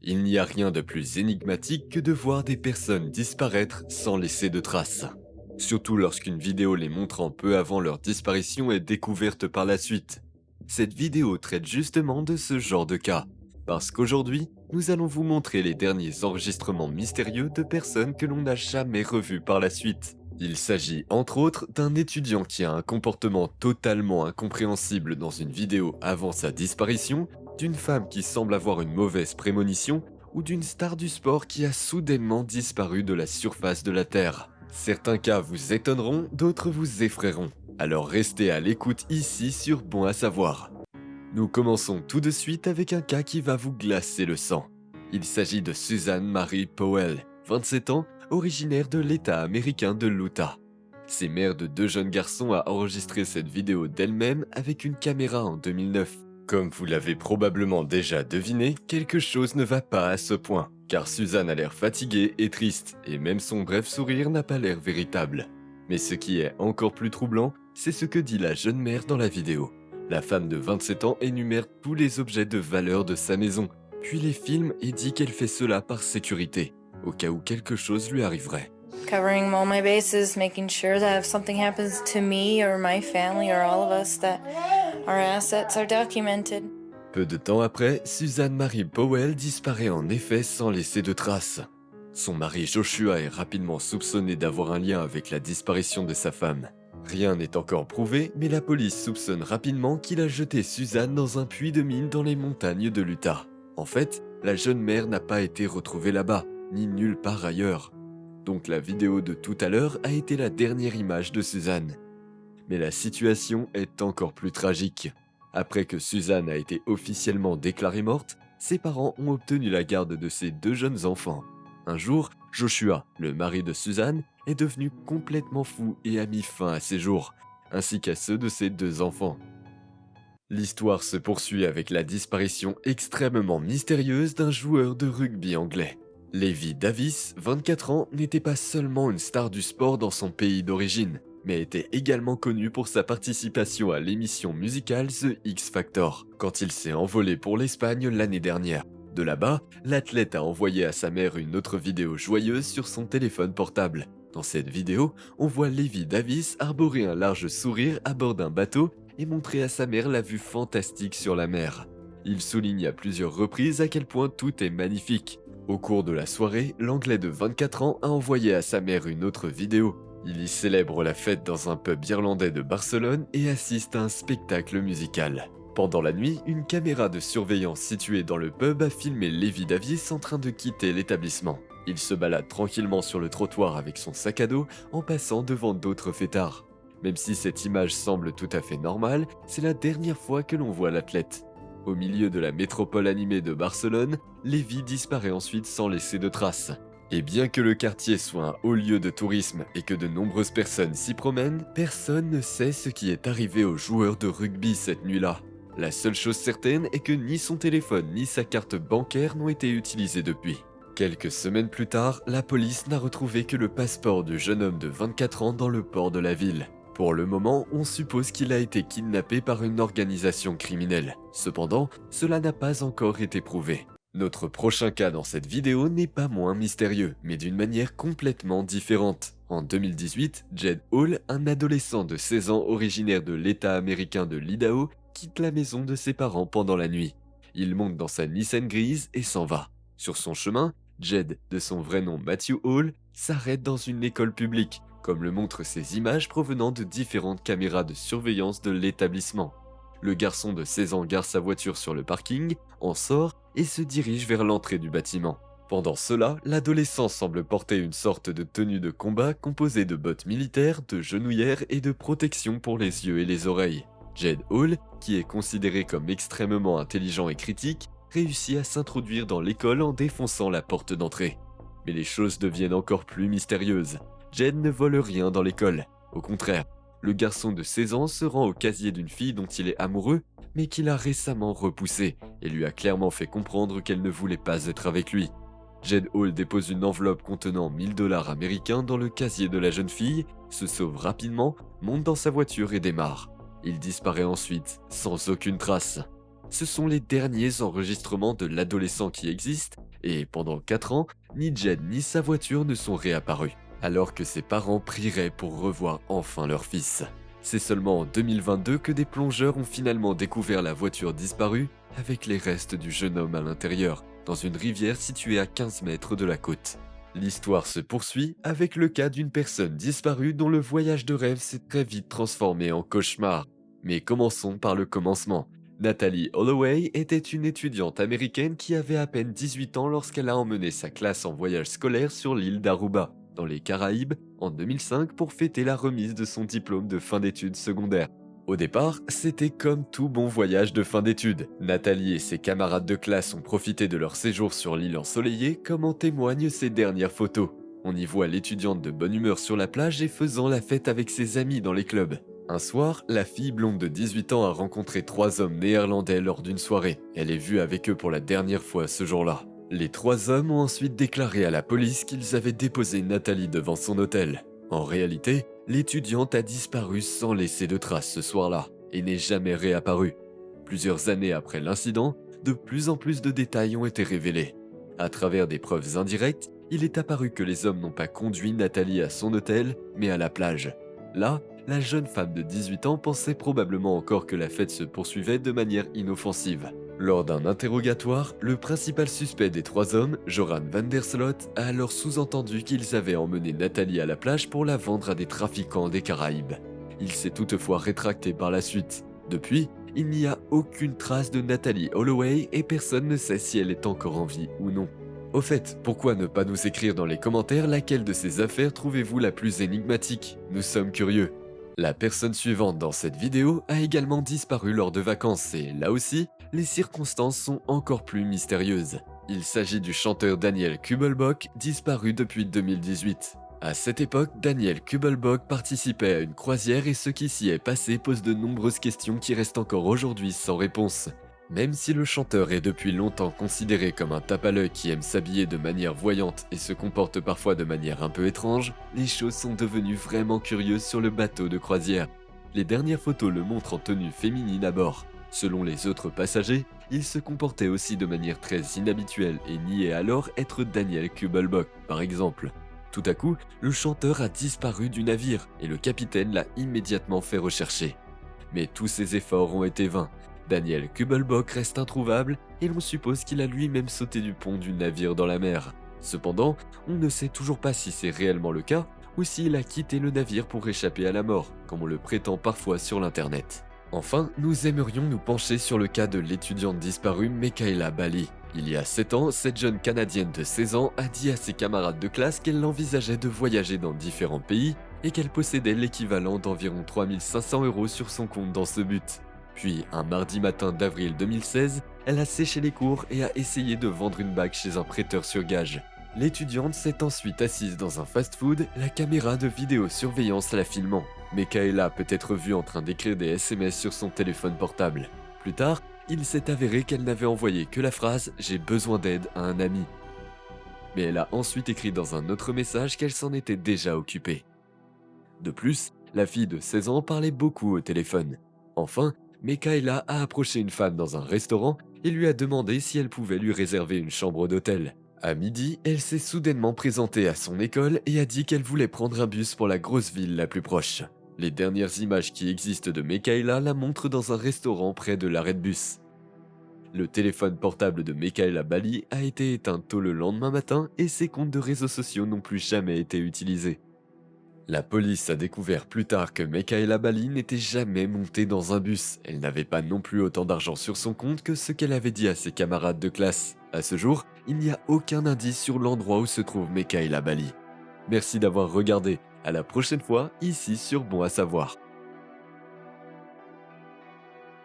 Il n'y a rien de plus énigmatique que de voir des personnes disparaître sans laisser de traces. Surtout lorsqu'une vidéo les montrant peu avant leur disparition est découverte par la suite. Cette vidéo traite justement de ce genre de cas, parce qu'aujourd'hui, nous allons vous montrer les derniers enregistrements mystérieux de personnes que l'on n'a jamais revues par la suite. Il s'agit entre autres d'un étudiant qui a un comportement totalement incompréhensible dans une vidéo avant sa disparition, d'une femme qui semble avoir une mauvaise prémonition, ou d'une star du sport qui a soudainement disparu de la surface de la Terre. Certains cas vous étonneront, d'autres vous effrayeront. Alors restez à l'écoute ici sur Bon à savoir. Nous commençons tout de suite avec un cas qui va vous glacer le sang. Il s'agit de Susan Marie Powell, 27 ans, originaire de l'État américain de l'Utah. C'est mère de 2 jeunes garçons a enregistré cette vidéo d'elle-même avec une caméra en 2009. Comme vous l'avez probablement déjà deviné, quelque chose ne va pas à ce point, car Susan a l'air fatiguée et triste, et même son bref sourire n'a pas l'air véritable. Mais ce qui est encore plus troublant, c'est ce que dit la jeune mère dans la vidéo. La femme de 27 ans énumère tous les objets de valeur de sa maison, puis les filme et dit qu'elle fait cela par sécurité, au cas où quelque chose lui arriverait. Covering all my bases, making sure that if something happens to me or my family or all of us, that our assets are documented. Peu de temps après, Susan Marie Powell disparaît en effet sans laisser de traces. Son mari Joshua est rapidement soupçonné d'avoir un lien avec la disparition de sa femme. Rien n'est encore prouvé, mais la police soupçonne rapidement qu'il a jeté Susan dans un puits de mine dans les montagnes de l'Utah. En fait, la jeune mère n'a pas été retrouvée là-bas, ni nulle part ailleurs. Donc la vidéo de tout à l'heure a été la dernière image de Susan. Mais la situation est encore plus tragique. Après que Susan a été officiellement déclarée morte, ses parents ont obtenu la garde de ses 2 jeunes enfants. Un jour, Joshua, le mari de Susan, est devenu complètement fou et a mis fin à ses jours, ainsi qu'à ceux de ses 2 enfants. L'histoire se poursuit avec la disparition extrêmement mystérieuse d'un joueur de rugby anglais. Levi Davis, 24 ans, n'était pas seulement une star du sport dans son pays d'origine, mais était également connu pour sa participation à l'émission musicale The X Factor, quand il s'est envolé pour l'Espagne l'année dernière. De là-bas, l'athlète a envoyé à sa mère une autre vidéo joyeuse sur son téléphone portable. Dans cette vidéo, on voit Levi Davis arborer un large sourire à bord d'un bateau et montrer à sa mère la vue fantastique sur la mer. Il souligne à plusieurs reprises à quel point tout est magnifique. Au cours de la soirée, l'Anglais de 24 ans a envoyé à sa mère une autre vidéo. Il y célèbre la fête dans un pub irlandais de Barcelone et assiste à un spectacle musical. Pendant la nuit, une caméra de surveillance située dans le pub a filmé Levi Davis en train de quitter l'établissement. Il se balade tranquillement sur le trottoir avec son sac à dos en passant devant d'autres fêtards. Même si cette image semble tout à fait normale, c'est la dernière fois que l'on voit l'athlète. Au milieu de la métropole animée de Barcelone, Levi disparaît ensuite sans laisser de traces. Et bien que le quartier soit un haut lieu de tourisme et que de nombreuses personnes s'y promènent, personne ne sait ce qui est arrivé au joueur de rugby cette nuit-là. La seule chose certaine est que ni son téléphone ni sa carte bancaire n'ont été utilisés depuis. Quelques semaines plus tard, la police n'a retrouvé que le passeport du jeune homme de 24 ans dans le port de la ville. Pour le moment, on suppose qu'il a été kidnappé par une organisation criminelle. Cependant, cela n'a pas encore été prouvé. Notre prochain cas dans cette vidéo n'est pas moins mystérieux, mais d'une manière complètement différente. En 2018, Jed Hall, un adolescent de 16 ans originaire de l'État américain de l'Idaho, quitte la maison de ses parents pendant la nuit. Il monte dans sa Nissan grise et s'en va. Sur son chemin, Jed, de son vrai nom Matthew Hall, s'arrête dans une école publique, comme le montrent ces images provenant de différentes caméras de surveillance de l'établissement. Le garçon de 16 ans gare sa voiture sur le parking, en sort et se dirige vers l'entrée du bâtiment. Pendant cela, l'adolescent semble porter une sorte de tenue de combat composée de bottes militaires, de genouillères et de protection pour les yeux et les oreilles. Jed Hall, qui est considéré comme extrêmement intelligent et critique, réussit à s'introduire dans l'école en défonçant la porte d'entrée. Mais les choses deviennent encore plus mystérieuses. Jed ne vole rien dans l'école. Au contraire, le garçon de 16 ans se rend au casier d'une fille dont il est amoureux, mais qu'il a récemment repoussée et lui a clairement fait comprendre qu'elle ne voulait pas être avec lui. Jed Hall dépose une enveloppe contenant 1 000 $ américains dans le casier de la jeune fille, se sauve rapidement, monte dans sa voiture et démarre. Il disparaît ensuite, sans aucune trace. Ce sont les derniers enregistrements de l'adolescent qui existent, Et pendant 4 ans, ni Jed ni sa voiture ne sont réapparus, alors que ses parents prieraient pour revoir enfin leur fils. C'est seulement en 2022 que des plongeurs ont finalement découvert la voiture disparue avec les restes du jeune homme à l'intérieur, dans une rivière située à 15 mètres de la côte. L'histoire se poursuit avec le cas d'une personne disparue dont le voyage de rêve s'est très vite transformé en cauchemar. Mais commençons par le commencement. Natalie Holloway était une étudiante américaine qui avait à peine 18 ans lorsqu'elle a emmené sa classe en voyage scolaire sur l'île d'Aruba, dans les Caraïbes, en 2005 pour fêter la remise de son diplôme de fin d'études secondaires. Au départ, c'était comme tout bon voyage de fin d'études. Nathalie et ses camarades de classe ont profité de leur séjour sur l'île ensoleillée, comme en témoignent ces dernières photos. On y voit l'étudiante de bonne humeur sur la plage et faisant la fête avec ses amis dans les clubs. Un soir, la fille blonde de 18 ans a rencontré 3 hommes néerlandais lors d'une soirée. Elle est vue avec eux pour la dernière fois ce jour-là. Les 3 hommes ont ensuite déclaré à la police qu'ils avaient déposé Nathalie devant son hôtel. En réalité, l'étudiante a disparu sans laisser de traces ce soir-là et n'est jamais réapparue. Plusieurs années après l'incident, de plus en plus de détails ont été révélés. À travers des preuves indirectes, il est apparu que les hommes n'ont pas conduit Nathalie à son hôtel, mais à la plage. Là, la jeune femme de 18 ans pensait probablement encore que la fête se poursuivait de manière inoffensive. Lors d'un interrogatoire, le principal suspect des 3 hommes, Joran van der Sloot, a alors sous-entendu qu'ils avaient emmené Nathalie à la plage pour la vendre à des trafiquants des Caraïbes. Il s'est toutefois rétracté par la suite. Depuis, il n'y a aucune trace de Natalie Holloway et personne ne sait si elle est encore en vie ou non. Au fait, pourquoi ne pas nous écrire dans les commentaires laquelle de ces affaires trouvez-vous la plus énigmatique? Nous sommes curieux. La personne suivante dans cette vidéo a également disparu lors de vacances et, là aussi, les circonstances sont encore plus mystérieuses. Il s'agit du chanteur Daniel Kubelbock, disparu depuis 2018. À cette époque, Daniel Kubelbock participait à une croisière et ce qui s'y est passé pose de nombreuses questions qui restent encore aujourd'hui sans réponse. Même si le chanteur est depuis longtemps considéré comme un tape-à-l'œil qui aime s'habiller de manière voyante et se comporte parfois de manière un peu étrange, les choses sont devenues vraiment curieuses sur le bateau de croisière. Les dernières photos le montrent en tenue féminine à bord. Selon les autres passagers, il se comportait aussi de manière très inhabituelle et niait alors être Daniel Kubelbock, par exemple. Tout à coup, le chanteur a disparu du navire et le capitaine l'a immédiatement fait rechercher. Mais tous ses efforts ont été vains. Daniel Kubelbock reste introuvable et l'on suppose qu'il a lui-même sauté du pont du navire dans la mer. Cependant, on ne sait toujours pas si c'est réellement le cas ou s'il a quitté le navire pour échapper à la mort, comme on le prétend parfois sur l'internet. Enfin, nous aimerions nous pencher sur le cas de l'étudiante disparue Mekaela Bali. Il y a 7 ans, cette jeune Canadienne de 16 ans a dit à ses camarades de classe qu'elle envisageait de voyager dans différents pays et qu'elle possédait l'équivalent d'environ 3500 € sur son compte dans ce but. Puis, un mardi matin d'avril 2016, elle a séché les cours et a essayé de vendre une bague chez un prêteur sur gage. L'étudiante s'est ensuite assise dans un fast-food, la caméra de vidéosurveillance la filmant. Mekaela peut être vue en train d'écrire des SMS sur son téléphone portable. Plus tard, il s'est avéré qu'elle n'avait envoyé que la phrase « J'ai besoin d'aide » à un ami. Mais elle a ensuite écrit dans un autre message qu'elle s'en était déjà occupée. De plus, la fille de 16 ans parlait beaucoup au téléphone. Enfin, Mekaela a approché une femme dans un restaurant et lui a demandé si elle pouvait lui réserver une chambre d'hôtel. À midi, elle s'est soudainement présentée à son école et a dit qu'elle voulait prendre un bus pour la grosse ville la plus proche. Les dernières images qui existent de Mekaela la montrent dans un restaurant près de l'arrêt de bus. Le téléphone portable de Mekaela Bali a été éteint tôt le lendemain matin et ses comptes de réseaux sociaux n'ont plus jamais été utilisés. La police a découvert plus tard que Mekaela Bali n'était jamais montée dans un bus. Elle n'avait pas non plus autant d'argent sur son compte que ce qu'elle avait dit à ses camarades de classe. À ce jour, il n'y a aucun indice sur l'endroit où se trouve Mekaela Bali. Merci d'avoir regardé. À la prochaine fois, ici sur Bon à savoir.